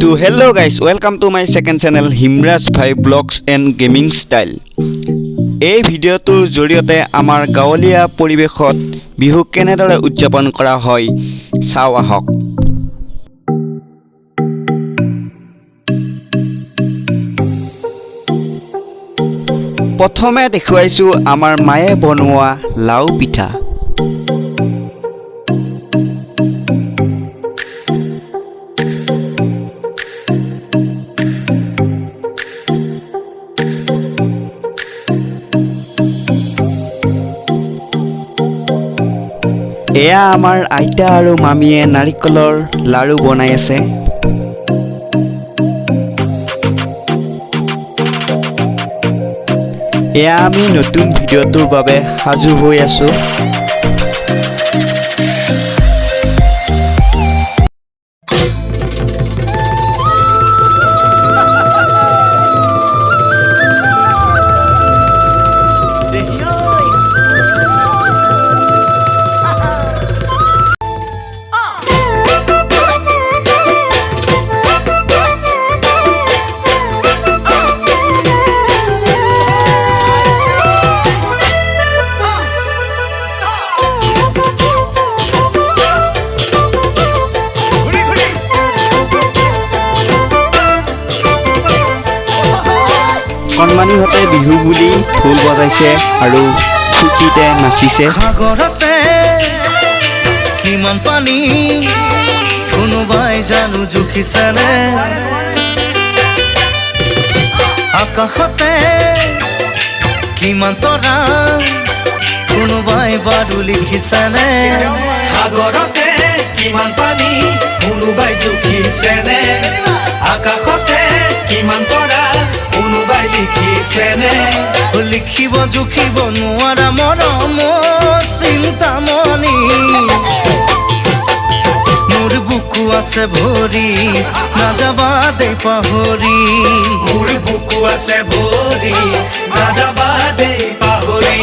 To hello guys, welcome to my second channel Himraj Bhai Vlogs and Gaming Style. এই ভিডিওটোৰ জৰিয়তে আমাৰ গাঁৱলীয়া পৰিৱেশত বিহু কেনেদৰে উদযাপন কৰা হয় চাও আহক। প্ৰথমে দেখুৱাইছো আমাৰ মায়ে বনোৱা লাউ পিঠা। এয়া আমাৰ আইতা আৰু মামীয়ে নাৰিকলৰ লাড়ু বনাই আছে। এয়া আমি নতুন ভিডিঅ'টোৰ বাবে সাজু হৈ আছো। কণমানিহঁতে বিহু বুলি ঢোল বজাইছে আৰু ফূৰ্তিতে নাচিছে। সাগৰতে কিমান পানী কোনোবাই জানো জুখিছেনে, আকাশতে কিমান তৰা কোনোবাই বাৰু লিখিছেনে, সাগৰতে কিমান পানী কোনোবাই জুখিছেনে, আকাশতে কিমান তৰা কোনোবাই লিখিছেনে। লিখিব জুখিব নোৱাৰা মৰম চিন্তামণি, মোৰ বুকু আছে ভৰি নাযাবা দে পাহৰি, মোৰ বুকু আছে ভৰি নাযাবা দেই পাহৰি।